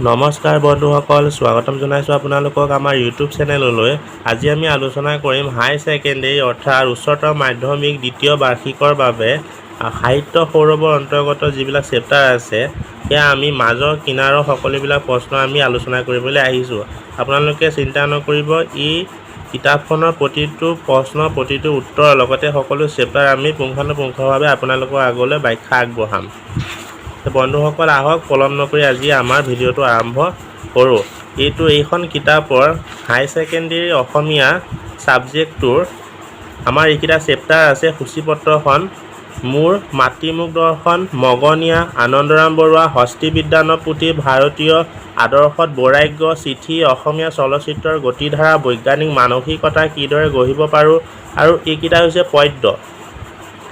নমস্কাৰ বন্ধুসকল, স্বাগতম জনাইছোঁ আপোনালোকক আমাৰ ইউটিউব চেনেললৈ। আজি আমি আলোচনা কৰিম হাই ছেকেণ্ডেৰী অৰ্থাৎ উচ্চতৰ মাধ্যমিক দ্বিতীয় বাৰ্ষিকৰ বাবে সাহিত্য সৌৰভৰ অন্তৰ্গত যিবিলাক চেপ্টাৰ আছে সেয়া আমি মাজৰ কিনাৰৰ সকলোবিলাক প্ৰশ্ন আমি আলোচনা কৰিবলৈ আহিছোঁ। আপোনালোকে চিন্তা নকৰিব, এই কিতাপখনৰ প্ৰতিটো প্ৰশ্ন প্ৰতিটো উত্তৰৰ লগতে সকলো চেপ্টাৰ আমি পুংখানুপুংখভাৱে আপোনালোকৰ আগলৈ ব্যাখ্যা আগবঢ়াম। বন্ধুসকল, আহক পলম নকৰি আজি আমাৰ ভিডিঅ'টো আৰম্ভ কৰোঁ। এইখন কিতাপৰ হাই ছেকেণ্ডেৰী অসমীয়া ছাবজেক্টটোৰ আমাৰ এইকেইটা চেপ্টাৰ আছে। সূচীপত্ৰখন মোৰ মাতৃমুখ দৰ্শন, মগনীয়া, আনন্দৰাম বৰুৱা, হস্তি বিদ্যানৰ পুথি, ভাৰতীয় আদৰ্শত বৈৰাগ্য, চিঠি, অসমীয়া চলচ্চিত্ৰৰ গতিধাৰা, বৈজ্ঞানিক মানসিকতা কিদৰে গঢ়িব পাৰোঁ, আৰু এইকেইটা হৈছে পদ্য।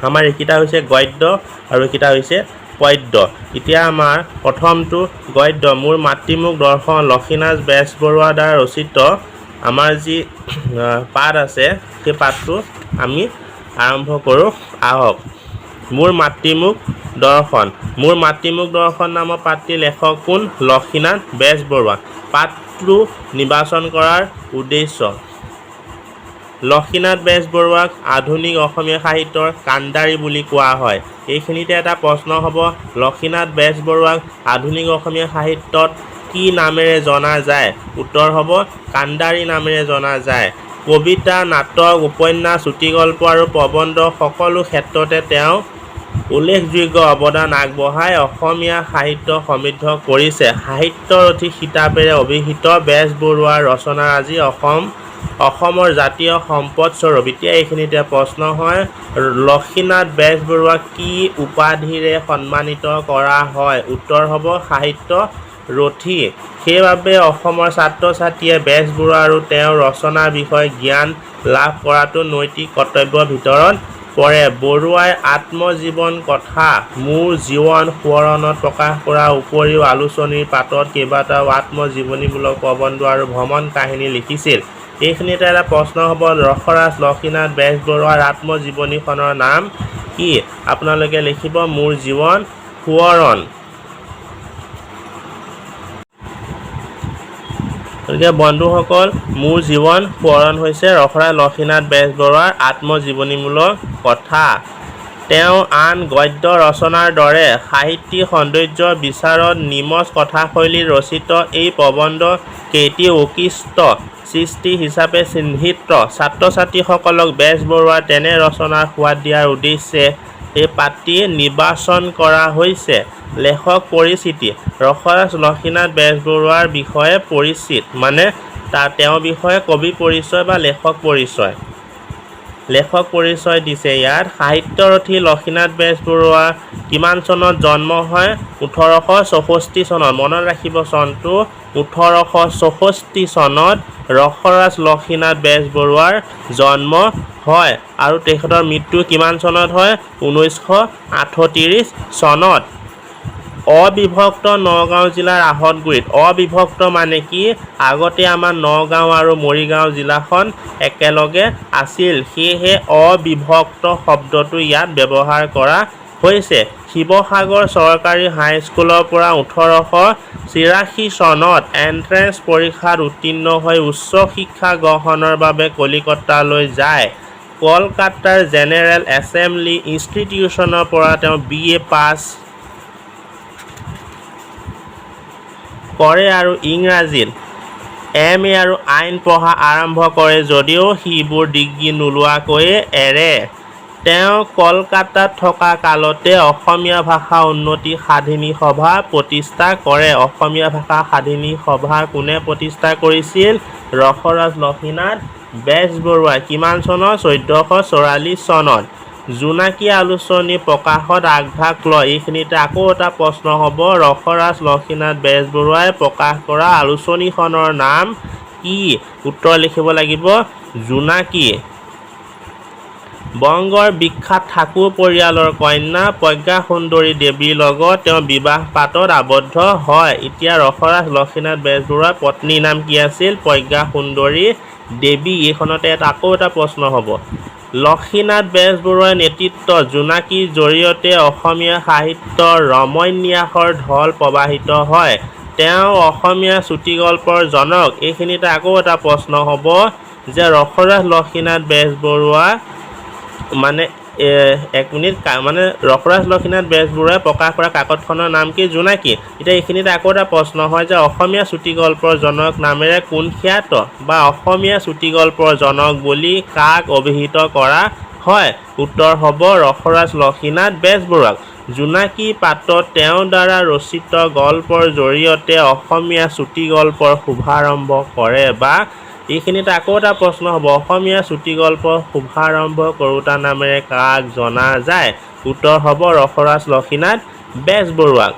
আমাৰ এইকেইটা হৈছে গদ্য আৰু এইকেইটা হৈছে পদ্য। এতিয়া আমাৰ প্ৰথমটো গদ্য, মোৰ মাতৃমুখ দৰ্শন, লক্ষীনাথ বেজবৰুৱাৰ দ্বাৰা ৰচিত আমাৰ যি পাঠ আছে সেই পাঠটো আমি আৰম্ভ কৰোঁ। আহক। মোৰ মাতৃমুখ দৰ্শন। মোৰ মাতৃমুখ দৰ্শন নামৰ পাঠটিৰ লেখক কোন? লক্ষীনাথ বেজবৰুৱা। পাঠটো নিৰ্বাচন কৰাৰ উদ্দেশ্য: লক্ষীনাথ বেজবৰুৱাক আধুনিক অসমীয়া সাহিত্যৰ কাণ্ডাৰী বুলি কোৱা হয়। এইখিনিতে এটা প্ৰশ্ন হ'ব, লক্ষীনাথ বেজবৰুৱাক আধুনিক অসমীয়া সাহিত্যত কি নামেৰে জনা যায়? উত্তৰ হ'ব কাণ্ডাৰী নামেৰে জনা যায়। কবিতা, নাটক, উপন্যাস, চুটিগল্প আৰু প্ৰবন্ধ সকলো ক্ষেত্ৰতে তেওঁ উল্লেখযোগ্য অৱদান আগবঢ়াই অসমীয়া সাহিত্য সমৃদ্ধ কৰিছে। সাহিত্যৰথী খিতাপেৰে অভিহিত বেজবৰুৱাৰ ৰচনাৰাজি অসমৰ জাতীয় সম্পদস্বৰূপ। এতিয়া এইখিনিতে প্ৰশ্ন হয়, লক্ষীনাথ বেজবৰুৱাক কি উপাধিৰে সন্মানিত কৰা হয়? উত্তৰ হ'ব সাহিত্য ৰথী। সেইবাবে অসমৰ ছাত্ৰ ছাত্ৰীয়ে বেজবৰুৱা আৰু তেওঁৰ ৰচনাৰ বিষয়ে জ্ঞান লাভ কৰাটো নৈতিক কৰ্তব্যৰ ভিতৰত পৰে। বৰুৱাই আত্মজীৱন কথা মোৰ জীৱন সোঁৱৰণত প্ৰকাশ কৰাৰ উপৰিও আলোচনীৰ পাতত কেইবাটাও আত্মজীৱনীমূলক প্ৰবন্ধ আৰু ভ্ৰমণ কাহিনী লিখিছিল। এইখিনিতে এটা প্ৰশ্ন হ'ব, ৰসৰাজ লক্ষীনাথ বেজবৰুৱাৰ আত্মজীৱনীখনৰ নাম কি? আপোনালোকে লিখিব মোৰ জীৱন সোঁৱৰণ। গতিকে বন্ধুসকল, মোৰ জীৱন সোঁৱৰণ হৈছে ৰসৰাজ লক্ষীনাথ বেজবৰুৱাৰ আত্মজীৱনীমূলক কথা। তেওঁ আন গদ্য ৰচনাৰ দৰে সাহিত্যিক সৌন্দৰ্যৰ বিচাৰত নিমজ কথাশৈলীত ৰচিত এই প্ৰবন্ধ কেইটি উৎকৃষ্ট সৃষ্টি হিচাপে চিহ্নিত। ছাত্ৰ ছাত্ৰীসকলক বেজবৰুৱাৰ তেনে ৰচনাৰ সোৱাদ দিয়াৰ উদ্দেশ্যে এই পাঠটি নিৰ্বাচন কৰা হৈছে। লেখক পৰিচিতি: ৰসৰাজ লক্ষীনাথ বেজবৰুৱাৰ বিষয়ে পৰিচিত মানে তেওঁৰ বিষয়ে কবি পৰিচয় বা লেখক পৰিচয়। লেখক পৰিচয় দিছে ইয়াত। সাহিত্যৰথী লক্ষীনাথ বেজবৰুৱা কিমান চনত জন্ম হয়? 1864 চনত। মনত ৰাখিব চনটো 1864 চনত ৰসৰাজ লক্ষীনাথ বেজবৰুৱাৰ জন্ম হয় আৰু তেখেতৰ মৃত্যু কিমান চনত হয়? 1938 চনত। অবিভক্ত নগাঁও জিলাৰ আহতগুৰিত। অবিভক্ত মানে কি? আগতে আমাৰ নগাঁও আৰু মৰিগাঁও জিলাখন একেলগে আছিল, সেয়েহে অবিভক্ত শব্দটো ইয়াত ব্যৱহাৰ কৰা হৈছে। শিৱসাগৰ চৰকাৰী হাইস্কুলৰ পৰা 1883 চনত এণ্ট্ৰেন্স পৰীক্ষাত উত্তীৰ্ণ হৈ উচ্চ শিক্ষা গ্ৰহণৰ বাবে কলিকতালৈ যায়। কলকাতাৰ জেনেৰেল এছেম্বলি ইনষ্টিটিউচনৰ পৰা তেওঁ BA পাছ কৰে আৰু ইংৰাজীত MA আৰু আইন পঢ়া আৰম্ভ কৰে, যদিও সিবোৰ ডিগ্ৰী নোলোৱাকৈয়ে এৰে। তেওঁ কলকাতাত থকা কালতে অসমীয়া ভাষা উন্নতি সাধিনী সভা প্ৰতিষ্ঠা কৰে। অসমীয়া ভাষা সাধিনী সভা কোনে প্ৰতিষ্ঠা কৰিছিল? ৰসৰাজ লক্ষীনাথ বেজবৰুৱাই। কিমান চনত? 1444 চনত। জোনাকী আলোচনী প্ৰকাশত আগভাগ লয়। এইখিনিতে আকৌ এটা প্ৰশ্ন হ'ব, ৰসৰাজ লক্ষীনাথ বেজবৰুৱাই প্ৰকাশ কৰা আলোচনীখনৰ নাম কি? উত্তৰ লিখিব লাগিব জোনাকী। বংগৰ বিখ্যাত ঠাকুৰ পৰিয়ালৰ কন্যা প্ৰজ্ঞাসুন্দৰী দেৱীৰ লগত তেওঁ বিবাহ পাতত আবদ্ধ হয়। এতিয়া ৰসৰাজ লক্ষীনাথ বেজবৰুৱাৰ পত্নীৰ নাম কি আছিল? প্ৰজ্ঞাসুন্দৰী দেৱী। এইখনতে আকৌ এটা প্ৰশ্ন হ'ব, লক্ষীনাথ বেজবৰুৱাৰ নেতৃত্বত জোনাকীৰ জৰিয়তে অসমীয়া সাহিত্যৰ ৰমন্যাসৰ ঢল প্ৰবাহিত হয়। তেওঁ অসমীয়া চুটিগল্পৰ জনক। এইখিনিতে আকৌ এটা প্ৰশ্ন হ'ব যে ৰসৰাজ লক্ষ্মীনাথ বেজবৰুৱা মানে ৰসৰাজ লক্ষ্মীনাথ বেজবৰুৱাই প্ৰকাশ কৰা কাকতখনৰ নাম কি? জোনাকী। এতিয়া এইখিনিতে আকৌ এটা প্ৰশ্ন হয় যে অসমীয়া চুটিগল্পৰ জনক নামেৰে কোন খ্যাত বা অসমীয়া চুটিগল্পৰ জনক বুলি কাক অভিহিত কৰা হয়? উত্তৰ হ'ব ৰসৰাজ লক্ষ্মীনাথ বেজবৰুৱাক। জোনাকী পাতত তেওঁৰ দ্বাৰা ৰচিত গল্পৰ জৰিয়তে অসমীয়া চুটিগল্পৰ শুভাৰম্ভ কৰে বা এইখিনিতে আকৌ এটা প্ৰশ্ন হ'ব অসমীয়া চুটিগল্পৰ শুভাৰম্ভ কৰোঁতা নামেৰে কাক জনা যায়? উত্তৰ হ'ব ৰসৰাজ লক্ষ্মীনাথ বেজবৰুৱাক।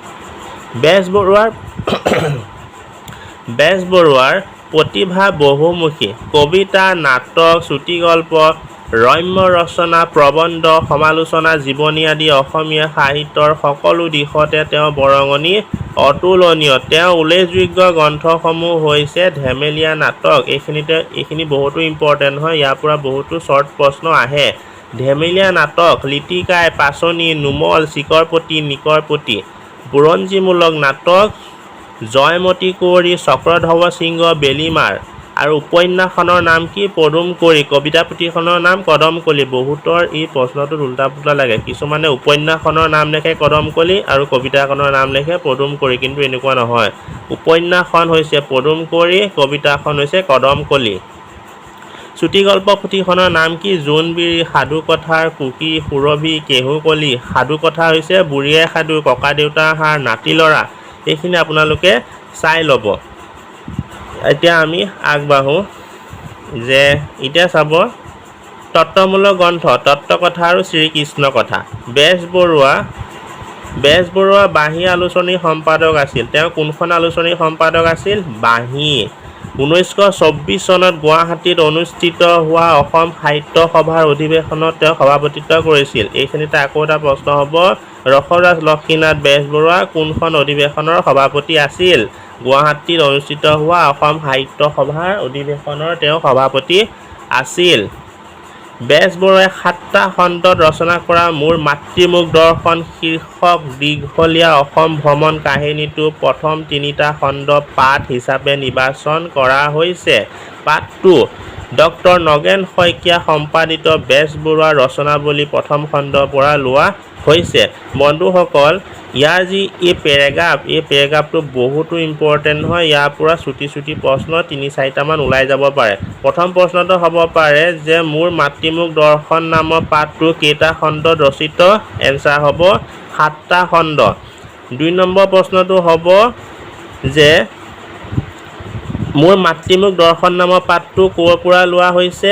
বেজবৰুৱাৰ প্ৰতিভা বহুমুখী। কবিতা, নাটক, চুটিগল্প, ৰম্য ৰচনা, প্ৰবন্ধ, সমালোচনা, জীৱনী আদি অসমীয়া সাহিত্যৰ সকলো দিশতে তেওঁ বৰঙণি অতুলনীয়। তেওঁৰ উল্লেখযোগ্য গ্ৰন্থসমূহ হৈছে ধেমেলীয়া নাটক। এইখিনি বহুতো ইম্পৰ্টেণ্ট হয়, ইয়াৰ পৰা বহুতো শ্বৰ্ট প্ৰশ্ন আহে। ধেমেলীয়া নাটক, লিটিকাই, পাচনি, নুমল, চিকৰপতি, নিকৰপতি। বুৰঞ্জীমূলক নাটক, জয়মতী কুঁৱৰী, চক্ৰধৱ সিংহ, বেলিমাৰ। আৰু উপন্যাসখনৰ নাম কি? পদুম কুঁৱৰী। কবিতা পুথিখনৰ নাম কদমকলি। বহুতৰ এই প্ৰশ্নটোত উল্টা পুল্টা লাগে, কিছুমানে উপন্যাসখনৰ নাম লেখে কদমকলি আৰু কবিতাখনৰ নাম লেখে পদুম কুঁৱৰী, কিন্তু এনেকুৱা নহয়। উপন্যাসখন হৈছে পদুম কুঁৱৰী, কবিতাখন হৈছে কদমকলি। চুটিগল্প পুথিখনৰ নাম কি? জোনবিৰি, সাধুকথাৰ কুকি, সুৰভি, কেহুকলি। সাধুকথা হৈছে বুঢ়ী আই সাধু, ককা দেউতাৰ হাড়, নাতি ল'ৰা। এইখিনি আপোনালোকে চাই ল'ব। এতিয়া আমি আগবাঢ়োঁ যে এতিয়া চাব তত্ত্বমূলক গ্ৰন্থ, তত্ত্বকথা আৰু শ্ৰীকৃষ্ণ কথা। বেজবৰুৱা বাঁহী আলোচনীৰ সম্পাদক আছিল। তেওঁ কোনখন আলোচনীৰ সম্পাদক আছিল? বাঁহী। 1924 চনত গুৱাহাটীত অনুষ্ঠিত হোৱা অসম সাহিত্য সভাৰ অধিৱেশনত তেওঁ সভাপতিত্ব কৰিছিল। এইখিনিতে আকৌ এটা প্ৰশ্ন হ'ব ৰসৰাজ লক্ষ্মীনাথ বেজবৰুৱা কোনখন অধিৱেশনৰ সভাপতি আছিল? গুৱাহাটীত অনুষ্ঠিত হোৱা অসম সাহিত্য সভাৰ অধিৱেশনৰ তেওঁ সভাপতি আছিল। বেজবৰুৱাই 7টা খণ্ডত ৰচনা কৰা মোৰ মাতৃমুখ দৰ্শন শীৰ্ষক দীঘলীয়া অসম ভ্ৰমণ কাহিনীটো প্ৰথম 3টা খণ্ড পাঠ হিচাপে নিৰ্বাচন কৰা হৈছে। পাঠটো ডক্টৰ নগেন শইকীয়া সম্পাদিত বেজবৰুৱাৰ ৰচনাৱলী প্ৰথম খণ্ডৰ পৰা লোৱা হৈছে। বন্ধুসকল, ইয়াৰ যি এই পেৰেগ্ৰাফটো বহুতো ইম্পৰ্টেণ্ট হয়। ইয়াৰ পৰা চুটি প্ৰশ্ন 3-4টামান ওলাই যাব পাৰে। প্ৰথম প্ৰশ্নটো হ'ব পাৰে যে মোৰ মাতৃমুখ দৰ্শন নামৰ পাঠটো কেইটা খণ্ডত ৰচিত? এনচাৰ হ'ব 7টা খণ্ড। 2 নম্বৰ প্ৰশ্নটো হ'ব যে মোৰ মাতৃমুখ দৰ্শন নামৰ পাঠটো ক'ৰ পৰা লোৱা হৈছে?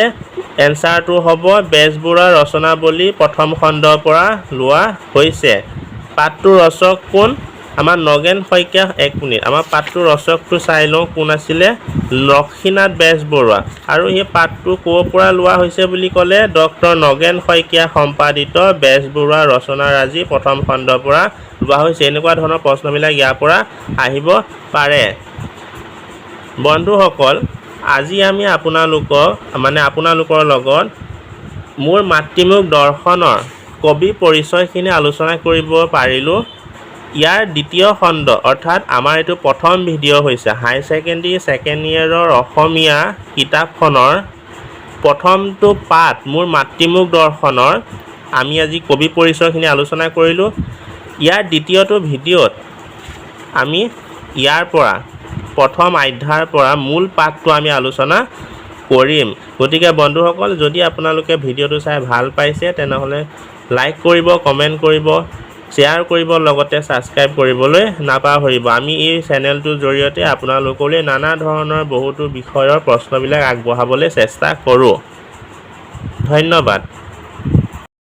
এনচাৰটো হ'ব বেজবৰুৱাৰ ৰচনাৱলী প্ৰথম খণ্ডৰ পৰা লোৱা হৈছে। পাঠটোৰ ৰচক কোন? আমাৰ নগেন শইকীয়া। 1 মিনিট, আমাৰ পাঠটোৰ ৰচকটো চাই লওঁ কোন আছিলে? লক্ষ্মীনাথ বেজবৰুৱা। আৰু এই পাঠটো ক'ৰ পৰা লোৱা হৈছে বুলি ক'লে? ডক্টৰ নগেন শইকীয়া সম্পাদিত বেজবৰুৱাৰ ৰচনাৰাজি প্ৰথম খণ্ডৰ পৰা লোৱা হৈছে। এনেকুৱা ধৰণৰ প্ৰশ্নবিলাক ইয়াৰ পৰা আহিব পাৰে। বন্ধুসকল, আজি আমি আপোনালোকৰ লগত মোৰ মাতৃমুখ দৰ্শনৰ কবি পৰিচয়খিনি আলোচনা কৰিব পাৰিলোঁ। ইয়াৰ দ্বিতীয় খণ্ড অৰ্থাৎ আমাৰ এইটো প্ৰথম ভিডিঅ' হৈছে হাই ছেকেণ্ডেৰী ছেকেণ্ড ইয়েৰৰ অসমীয়া কিতাপখনৰ প্ৰথমটো পাঠ মোৰ মাতৃমুখ দৰ্শনৰ আমি আজি কবি পৰিচয়খিনি আলোচনা কৰিলোঁ। ইয়াৰ দ্বিতীয়টো ভিডিঅ'ত আমি ইয়াৰ পৰা প্ৰথম অধ্যায়ৰ পৰা মূল পাঠটো আমি আলোচনা কৰিম। গতিকে বন্ধুসকল, যদি আপোনালোকে ভিডিঅ'টো চাই ভাল পাইছে তেনেহ'লে লাইক কৰিব, কমেণ্ট কৰিব, শ্বেয়াৰ কৰিব, লগতে ছাবস্ক্ৰাইব কৰিবলৈ নাপাহৰিব। আমি এই চেনেলটোৰ জৰিয়তে আপোনালোকলৈ নানা ধৰণৰ বহুতো বিষয়ৰ প্ৰশ্নবিলাক আগবঢ়াবলৈ চেষ্টা কৰোঁ। ধন্যবাদ।